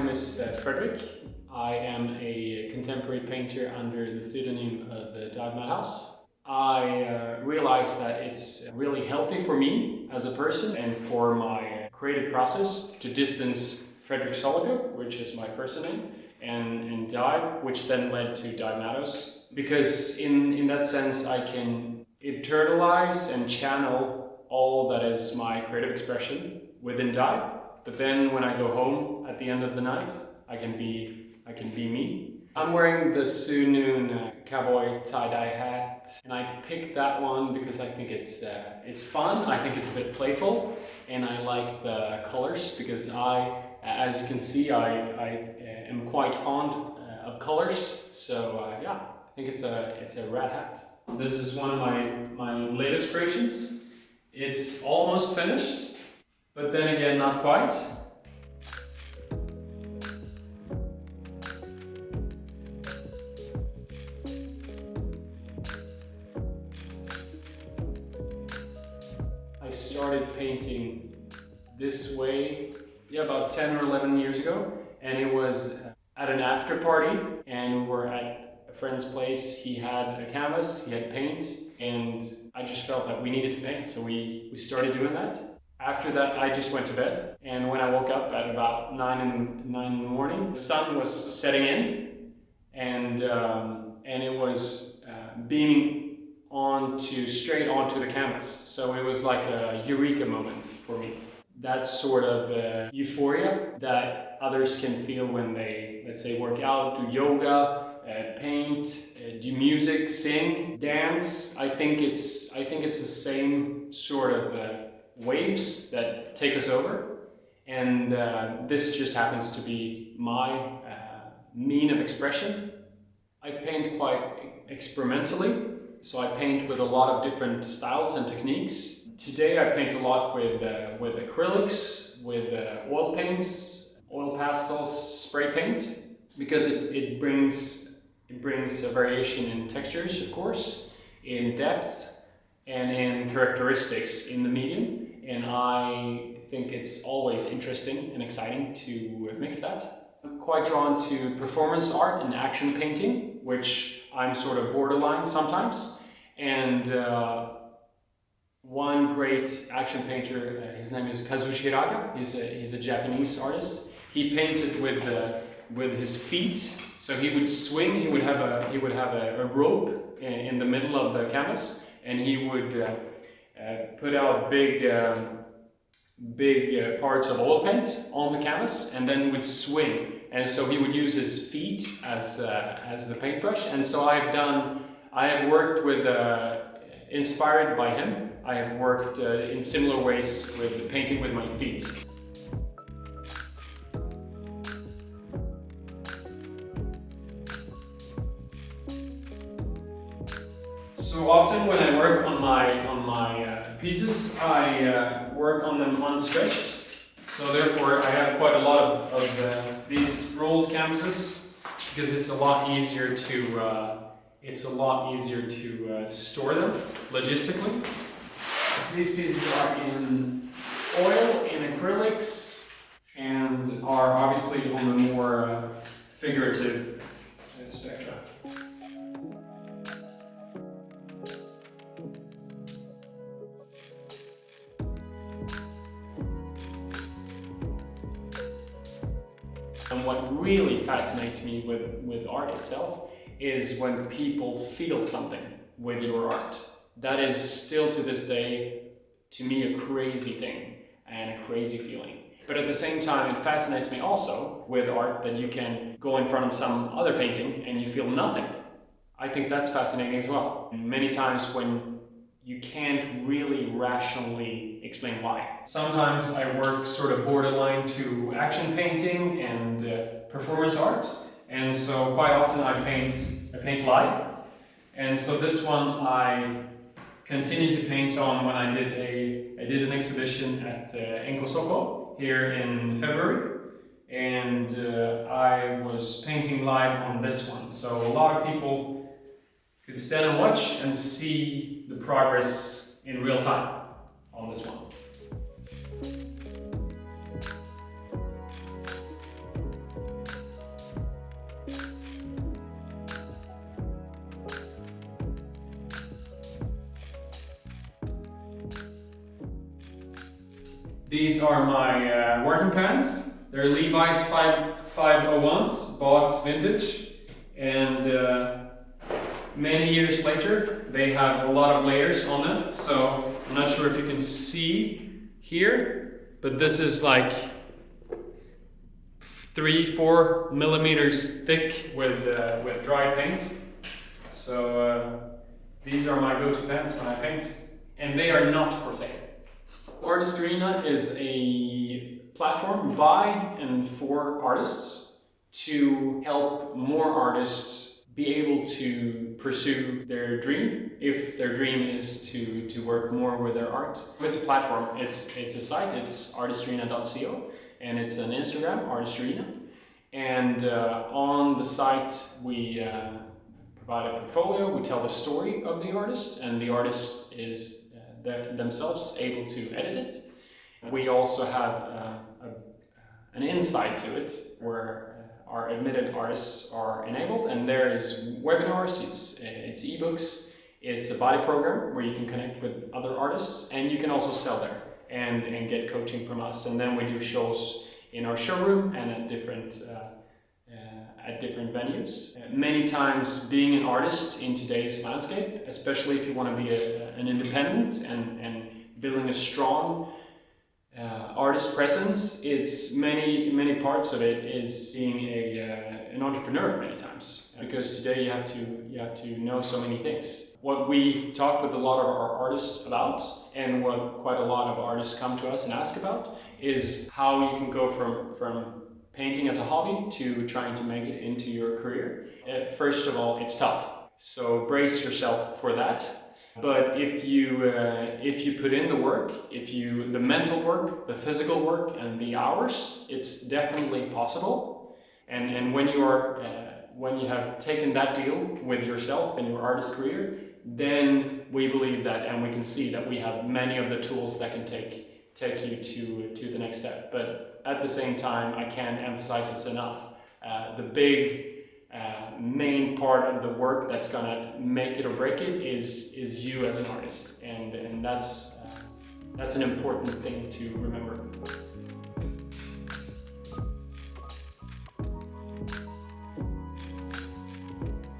name is Fredrik. I am a contemporary painter under the pseudonym of DIVE Madhouse. I realized that it's really healthy for me as a person and for my creative process to distance Fredrik Sologub, which is my person name, and DIVE, which then led to DIVE Madhouse. Because in that sense I can internalize and channel all that is my creative expression within DIVE. But then when I go home at the end of the night, I can be me. I'm wearing the SoonNoon cowboy tie-dye hat, and I picked that one because I think it's fun. I think it's a bit playful, and I like the colors because as you can see, I am quite fond of colors. So yeah, I think it's a rad hat. This is one of my latest creations. It's almost finished, but then again, not quite. I started painting this way, about 10 or 11 years ago, and it was at an after party, and we were at a friend's place. He had a canvas, he had paint, and I just felt that we needed to paint, so we started doing that. After that, I just went to bed, and when I woke up at about 9 in the morning, the sun was setting in, and it was beaming straight onto the canvas. So it was like a eureka moment for me. That sort of euphoria that others can feel when they, let's say, work out, do yoga, paint, do music, sing, dance. I think it's the same sort of waves that take us over, and this just happens to be my mean of expression. I paint quite experimentally, so I paint with a lot of different styles and techniques. Today I paint a lot with acrylics, with oil paints, oil pastels, spray paint, because it brings a variation in textures, of course, in depths and in characteristics in the medium. And I think it's always interesting and exciting to mix that. I'm quite drawn to performance art and action painting, which I'm sort of borderline sometimes. And one great action painter, his name is Kazushi Raga. He's a Japanese artist. He painted with his feet. So he would swing. He would have a rope in the middle of the canvas, and he would put out big parts of oil paint on the canvas, and then he would swing. And so he would use his feet as the paintbrush. And so I have worked with, inspired by him, I have worked in similar ways with painting with my feet. So often when I work on my pieces, I work on them unstretched. So therefore, I have quite a lot of these rolled canvases because it's a lot easier to store them logistically. These pieces are in oil, in acrylics, and are obviously on the more figurative spectra. And what really fascinates me with art itself is when people feel something with your art. That is still to this day, to me, a crazy thing and a crazy feeling. But at the same time, it fascinates me also with art that you can go in front of some other painting and you feel nothing. I think that's fascinating as well. And many times when you can't really rationally explain why. Sometimes I work sort of borderline to action painting and performance art, and so quite often I paint live. And so this one I continue to paint on when I did an exhibition at Stockholm here in February, and I was painting live on this one. So a lot of people could stand and watch and see the progress in real time on this one. These are my working pants. They're Levi's 501s, bought vintage, and many years later they have a lot of layers on them. So I'm not sure if you can see here, but this is like 3-4 millimeters thick with dry paint. So these are my go-to pants when I paint, and they are not for sale. Artist Arena is a platform by and for artists to help more artists be able to pursue their dream, if their dream is to work more with their art. It's a platform, it's a site, it's artistarena.co, and it's an Instagram, Artist Arena. And on the site we provide a portfolio, we tell the story of the artist, and the artist is themselves able to edit it. We also have an insight to it where our admitted artists are enabled, and there is webinars, it's ebooks, it's a body program where you can connect with other artists, and you can also sell there and get coaching from us. And then we do shows in our showroom and at different venues. Many times being an artist in today's landscape, especially if you want to be an independent and building a strong artist presence, it's many parts of it is being an entrepreneur many times, because today you have to know so many things. What we talk with a lot of our artists about, and what quite a lot of artists come to us and ask about, is how you can go from painting as a hobby to trying to make it into your career. First of all, it's tough, so brace yourself for that. But if you put in the work, the mental work, the physical work, and the hours, it's definitely possible. And when you have taken that deal with yourself and your artist career, then we believe that, and we can see that we have many of the tools that can take you to the next step. But at the same time, I can't emphasize this enough. The big main part of the work that's gonna make it or break it is you as an artist, and that's an important thing to remember.